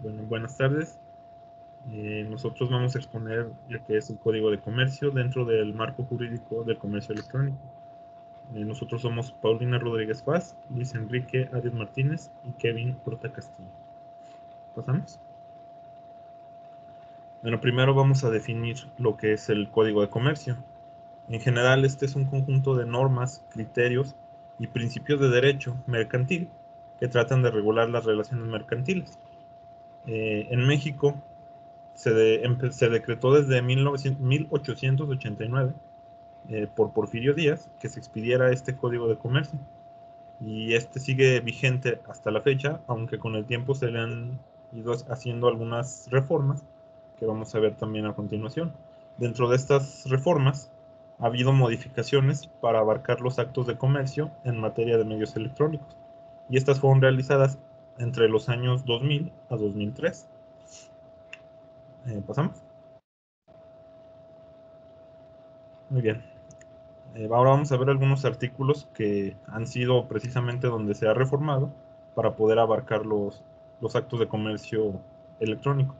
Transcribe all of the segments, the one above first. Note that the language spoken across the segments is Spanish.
Bueno, buenas tardes. Nosotros vamos a exponer lo que es el Código de Comercio dentro del marco jurídico del comercio electrónico. Nosotros somos Paulina Rodríguez Paz, Luis Enrique Arias Martínez y Kevin Porta Castillo. ¿Pasamos? Bueno, primero vamos a definir lo que es el Código de Comercio. En general, este es un conjunto de normas, criterios y principios de derecho mercantil que tratan de regular las relaciones mercantiles. En México, se decretó desde 1889 por Porfirio Díaz que se expidiera este Código de Comercio. Y este sigue vigente hasta la fecha, aunque con el tiempo se le han ido haciendo algunas reformas que vamos a ver también a continuación. Dentro de estas reformas ha habido modificaciones para abarcar los actos de comercio en materia de medios electrónicos. Y estas fueron realizadas entre los años 2000 a 2003. ¿Pasamos? Muy bien. Ahora vamos a ver algunos artículos que han sido precisamente donde se ha reformado para poder abarcar los actos de comercio electrónico.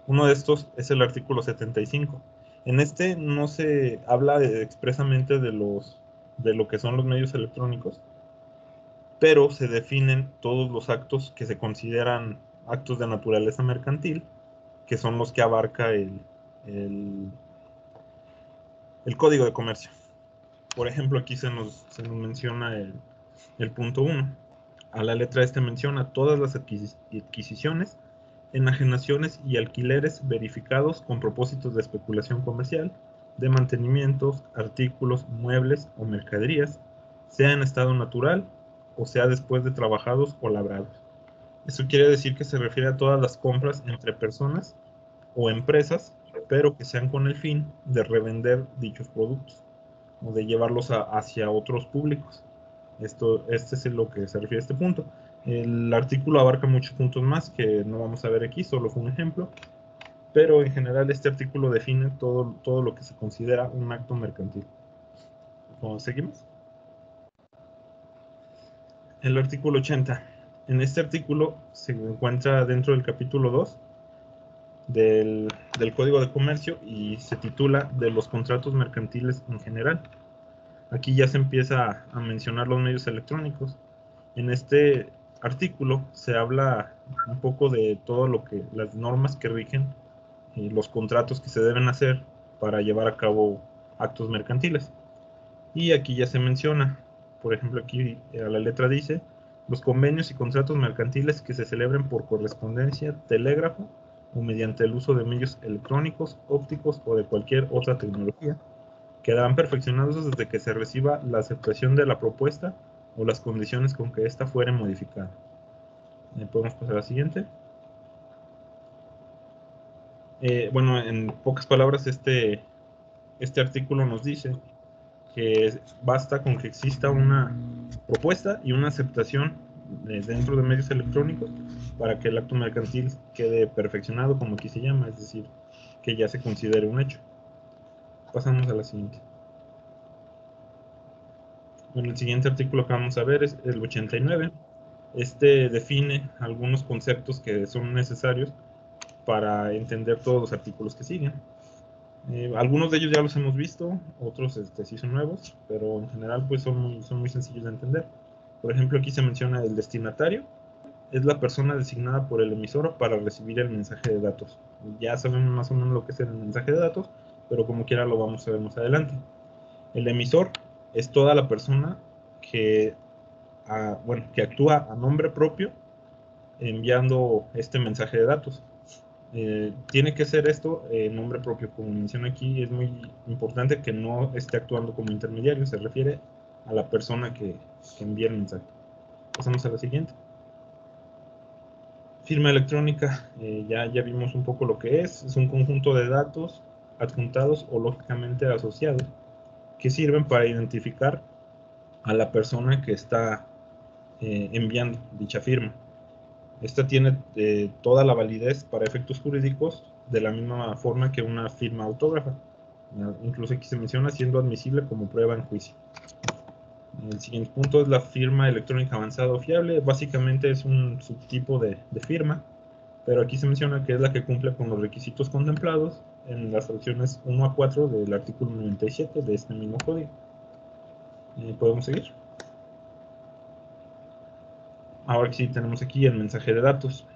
Uno de estos es el artículo 75. En este no se habla expresamente de lo que son los medios electrónicos, pero se definen todos los actos que se consideran actos de naturaleza mercantil, que son los que abarca el, el Código de Comercio. Por ejemplo, aquí se nos menciona el punto 1. A la letra este menciona todas las adquisiciones, enajenaciones y alquileres verificados con propósitos de especulación comercial, de mantenimientos, artículos, muebles o mercaderías, sea en estado natural o sea después de trabajados o labrados. Eso quiere decir que se refiere a todas las compras entre personas o empresas, pero que sean con el fin de revender dichos productos o de llevarlos hacia otros públicos. Este es lo que se refiere a este punto. El artículo abarca muchos puntos más que no vamos a ver aquí, solo fue un ejemplo, pero en general este artículo define todo lo que se considera un acto mercantil. ¿Seguimos? El artículo 80. En este artículo se encuentra dentro del capítulo 2 del Código de Comercio y se titula de los contratos mercantiles en general. Aquí ya se empieza a mencionar los medios electrónicos. En este artículo se habla un poco de todo lo que las normas que rigen y los contratos que se deben hacer para llevar a cabo actos mercantiles. Y aquí ya se menciona, por ejemplo, aquí a la letra dice, los convenios y contratos mercantiles que se celebren por correspondencia, telégrafo o mediante el uso de medios electrónicos, ópticos o de cualquier otra tecnología quedarán perfeccionados desde que se reciba la aceptación de la propuesta o las condiciones con que ésta fuere modificada. Podemos pasar a la siguiente. Bueno, en pocas palabras, este artículo nos dice que basta con que exista una propuesta y una aceptación dentro de medios electrónicos para que el acto mercantil quede perfeccionado, como aquí se llama, es decir, que ya se considere un hecho. Pasamos a la siguiente. Bueno, el siguiente artículo que vamos a ver es el 89. Este define algunos conceptos que son necesarios para entender todos los artículos que siguen. Algunos de ellos ya los hemos visto, otros sí son nuevos, pero en general pues son muy sencillos de entender. Por ejemplo, aquí se menciona el destinatario, es la persona designada por el emisor para recibir el mensaje de datos. Ya sabemos más o menos lo que es el mensaje de datos, pero como quiera lo vamos a ver más adelante. El emisor es toda la persona que, que actúa a nombre propio enviando este mensaje de datos. Tiene que ser esto en nombre propio, como menciona aquí, es muy importante que no esté actuando como intermediario, se refiere a la persona que envía el mensaje. Pasamos a la siguiente. Firma electrónica, ya vimos un poco lo que es un conjunto de datos adjuntados o lógicamente asociados que sirven para identificar a la persona que está enviando dicha firma. Esta tiene toda la validez para efectos jurídicos de la misma forma que una firma autógrafa. Incluso aquí se menciona siendo admisible como prueba en juicio. El siguiente punto es la firma electrónica avanzada o fiable. Básicamente es un subtipo de firma pero aquí se menciona que es la que cumple con los requisitos contemplados en las fracciones 1 a 4 del artículo 97 de este mismo código. ¿Podemos seguir? Ahora sí tenemos aquí el mensaje de datos.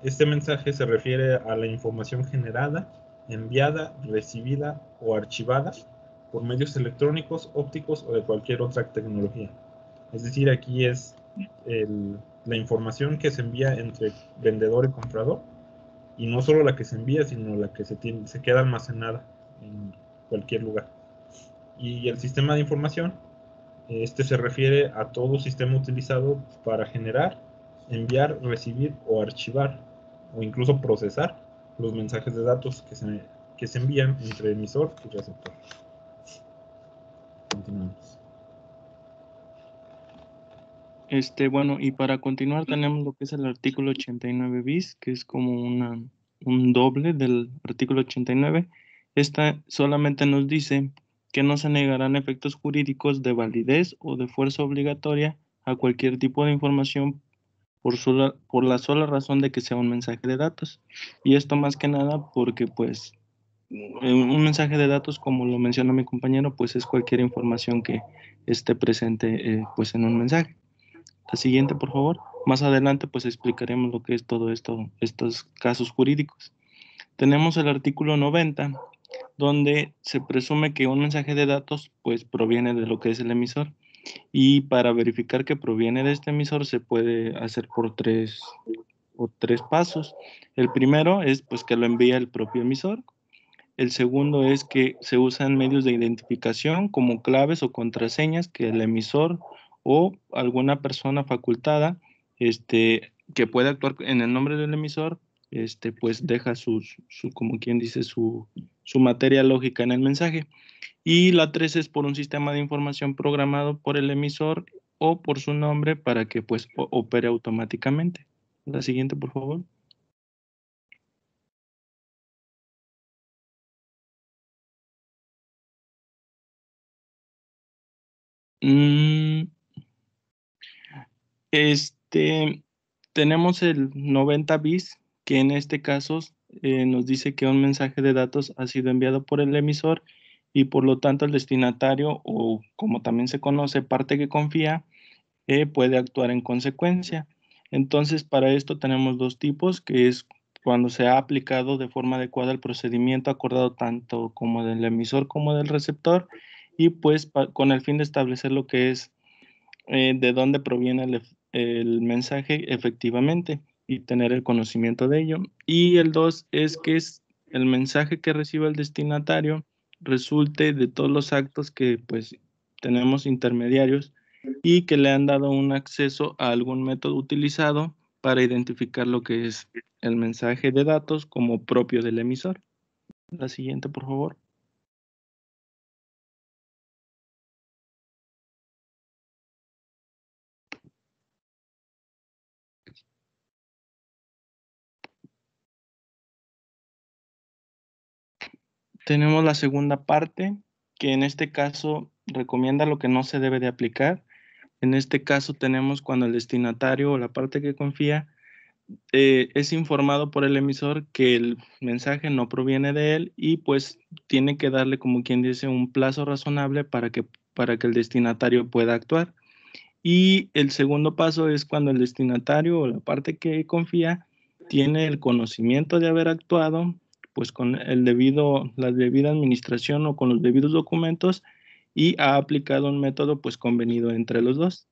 Este mensaje se refiere a la información generada, enviada, recibida o archivada por medios electrónicos, ópticos o de cualquier otra tecnología. Es decir, aquí es la información que se envía entre vendedor y comprador, y no solo la que se envía, sino la que se queda almacenada en cualquier lugar. Y el sistema de información, este se refiere a todo sistema utilizado para generar, enviar, recibir o archivar, o incluso procesar los mensajes de datos que se envían entre emisor y receptor. Continuamos. Bueno, y para continuar tenemos lo que es el artículo 89 bis, que es como un doble del artículo 89. Esta solamente nos dice que no se negarán efectos jurídicos de validez o de fuerza obligatoria a cualquier tipo de información por la sola razón de que sea un mensaje de datos. Y esto más que nada porque pues un mensaje de datos, como lo mencionó mi compañero, pues es cualquier información que esté presente pues en un mensaje. La siguiente, por favor. Más adelante, pues explicaremos lo que es todo esto, estos casos jurídicos. Tenemos el artículo 90, donde se presume que un mensaje de datos, pues proviene de lo que es el emisor. Y para verificar que proviene de este emisor, se puede hacer por tres pasos. El primero es, pues, que lo envía el propio emisor. El segundo es que se usan medios de identificación como claves o contraseñas que el emisor o alguna persona facultada que puede actuar en el nombre del emisor, pues deja como quien dice, su materia lógica en el mensaje. Y la tres es por un sistema de información programado por el emisor o por su nombre para que pues opere automáticamente. La siguiente, por favor. Mm, Este, tenemos el 90 bis, que en este caso nos dice que un mensaje de datos ha sido enviado por el emisor y por lo tanto el destinatario, o como también se conoce, parte que confía, puede actuar en consecuencia. Entonces, para esto tenemos dos tipos, que es cuando se ha aplicado de forma adecuada el procedimiento acordado tanto como del emisor como del receptor, y pues con el fin de establecer lo que es de dónde proviene el mensaje efectivamente y tener el conocimiento de ello. Y el dos es que es el mensaje que recibe el destinatario resulte de todos los actos que pues tenemos intermediarios y que le han dado un acceso a algún método utilizado para identificar lo que es el mensaje de datos como propio del emisor. La siguiente, por favor. Tenemos la segunda parte, que en este caso recomienda lo que no se debe de aplicar. En este caso tenemos cuando el destinatario o la parte que confía es informado por el emisor que el mensaje no proviene de él y pues tiene que darle, como quien dice, un plazo razonable para que el destinatario pueda actuar. Y el segundo paso es cuando el destinatario o la parte que confía tiene el conocimiento de haber actuado, pues con la debida administración o con los debidos documentos y ha aplicado un método pues convenido entre los dos.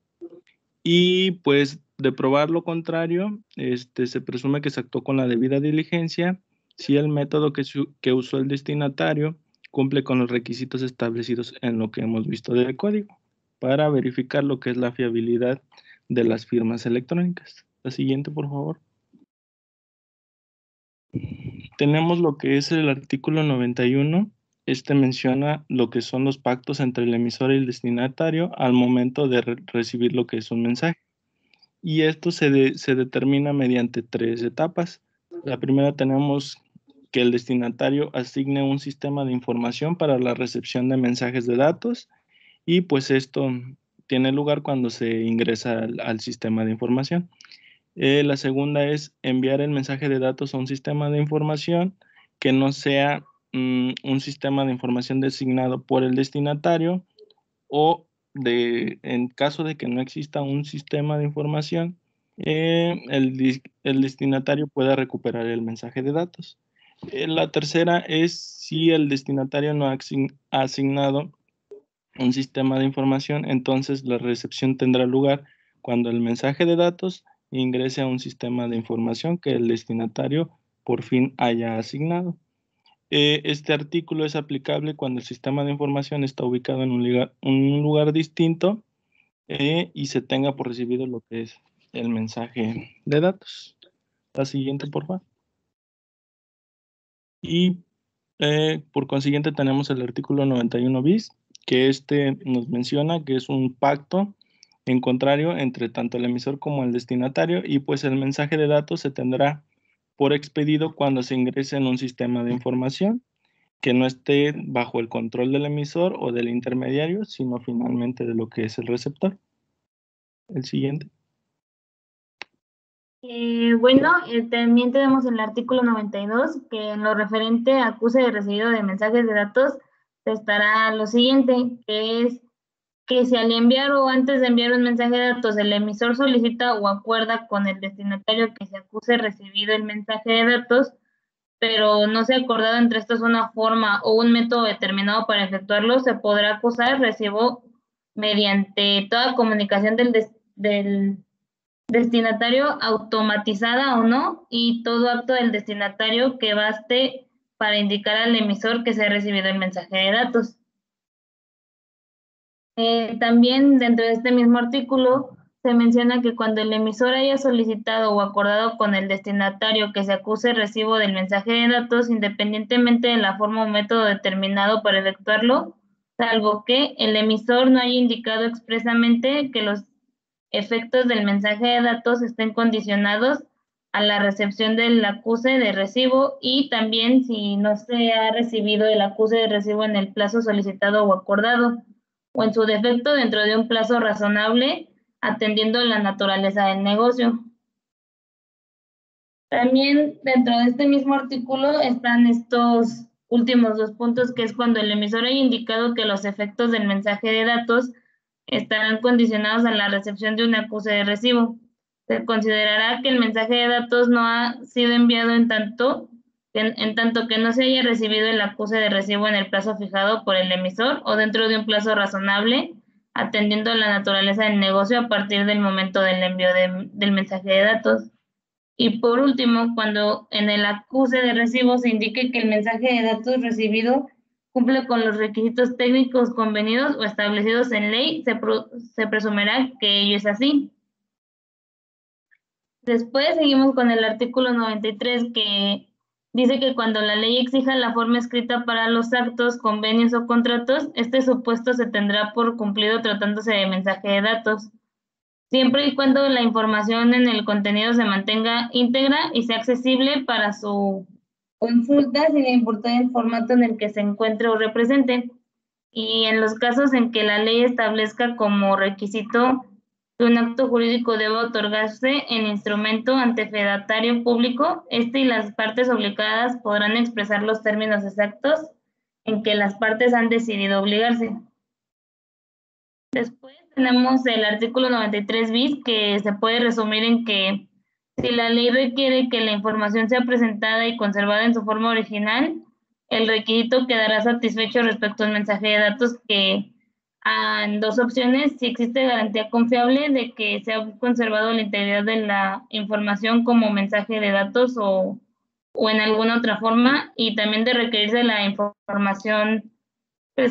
Y pues de probar lo contrario, se presume que se actuó con la debida diligencia si el método que usó el destinatario cumple con los requisitos establecidos en lo que hemos visto del código para verificar lo que es la fiabilidad de las firmas electrónicas. La siguiente, por favor. Tenemos lo que es el artículo 91. Este menciona lo que son los pactos entre el emisor y el destinatario al momento de recibir lo que es un mensaje. Y esto se determina mediante tres etapas. La primera tenemos que el destinatario asigne un sistema de información para la recepción de mensajes de datos y pues esto tiene lugar cuando se ingresa al sistema de información. La segunda es enviar el mensaje de datos a un sistema de información que no sea un sistema de información designado por el destinatario, o en caso de que no exista un sistema de información, el destinatario pueda recuperar el mensaje de datos. La tercera es si el destinatario no ha asignado un sistema de información, entonces la recepción tendrá lugar cuando el mensaje de datos ingrese a un sistema de información que el destinatario por fin haya asignado. Este artículo es aplicable cuando el sistema de información está ubicado en un lugar distinto y se tenga por recibido lo que es el mensaje de datos. La siguiente, por favor. Y por consiguiente tenemos el artículo 91 bis, que nos menciona que es un pacto en contrario entre tanto el emisor como el destinatario, y pues el mensaje de datos se tendrá por expedido cuando se ingrese en un sistema de información que no esté bajo el control del emisor o del intermediario, sino finalmente de lo que es el receptor. El siguiente. Bueno, también tenemos el artículo 92, que en lo referente a acuse de recibido de mensajes de datos estará lo siguiente, que es que si al enviar o antes de enviar un mensaje de datos el emisor solicita o acuerda con el destinatario que se acuse recibido el mensaje de datos, pero no se ha acordado entre estos una forma o un método determinado para efectuarlo, se podrá acusar recibo mediante toda comunicación del destinatario, automatizada o no, y todo acto del destinatario que baste para indicar al emisor que se ha recibido el mensaje de datos. También dentro de este mismo artículo se menciona que cuando el emisor haya solicitado o acordado con el destinatario que se acuse recibo del mensaje de datos, independientemente de la forma o método determinado para efectuarlo, salvo que el emisor no haya indicado expresamente que los efectos del mensaje de datos estén condicionados a la recepción del acuse de recibo, y también si no se ha recibido el acuse de recibo en el plazo solicitado o acordado, o en su defecto dentro de un plazo razonable, atendiendo la naturaleza del negocio. También dentro de este mismo artículo están estos últimos dos puntos, que es cuando el emisor haya indicado que los efectos del mensaje de datos estarán condicionados a la recepción de un acuse de recibo. Se considerará que el mensaje de datos no ha sido enviado en tanto que no se haya recibido el acuse de recibo en el plazo fijado por el emisor o dentro de un plazo razonable, atendiendo a la naturaleza del negocio a partir del momento del envío del mensaje de datos. Y por último, cuando en el acuse de recibo se indique que el mensaje de datos recibido cumple con los requisitos técnicos convenidos o establecidos en ley, se presumirá que ello es así. Después seguimos con el artículo 93, que dice que cuando la ley exija la forma escrita para los actos, convenios o contratos, este supuesto se tendrá por cumplido tratándose de mensaje de datos, siempre y cuando la información en el contenido se mantenga íntegra y sea accesible para su consulta sin importar el formato en el que se encuentre o represente. Y en los casos en que la ley establezca como requisito que un acto jurídico deba otorgarse en instrumento ante fedatario público, este y las partes obligadas podrán expresar los términos exactos en que las partes han decidido obligarse. Después tenemos el artículo 93 bis, que se puede resumir en que si la ley requiere que la información sea presentada y conservada en su forma original, el requisito quedará satisfecho respecto al mensaje de datos, que en dos opciones: si existe garantía confiable de que se ha conservado la integridad de la información como mensaje de datos o en alguna otra forma, y también de requerirse la información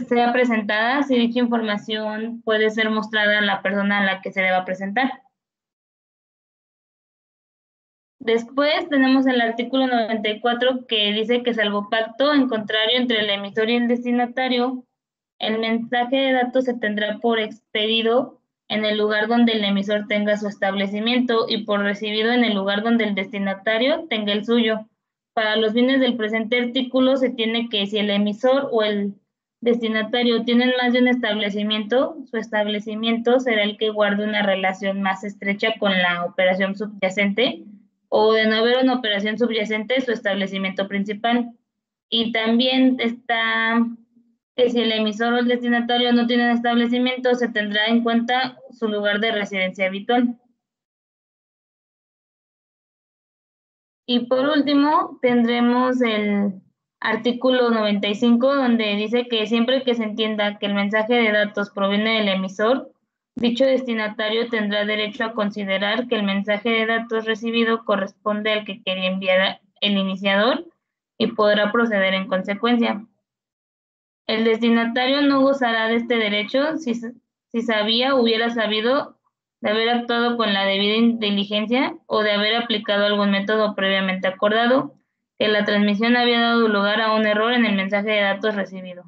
sea presentada si dicha información puede ser mostrada a la persona a la que se deba presentar. Después tenemos el artículo 94, que dice que salvo pacto en contrario entre el emisor y el destinatario, el mensaje de datos se tendrá por expedido en el lugar donde el emisor tenga su establecimiento y por recibido en el lugar donde el destinatario tenga el suyo. Para los fines del presente artículo se tiene que, si el emisor o el destinatario tienen más de un establecimiento, su establecimiento será el que guarde una relación más estrecha con la operación subyacente, o de no haber una operación subyacente, su establecimiento principal. Y también está que si el emisor o el destinatario no tienen establecimiento, se tendrá en cuenta su lugar de residencia habitual. Y por último, tendremos el artículo 95, donde dice que siempre que se entienda que el mensaje de datos proviene del emisor, dicho destinatario tendrá derecho a considerar que el mensaje de datos recibido corresponde al que quería enviar el iniciador y podrá proceder en consecuencia. El destinatario no gozará de este derecho si hubiera sabido de haber actuado con la debida diligencia o de haber aplicado algún método previamente acordado, que la transmisión había dado lugar a un error en el mensaje de datos recibido.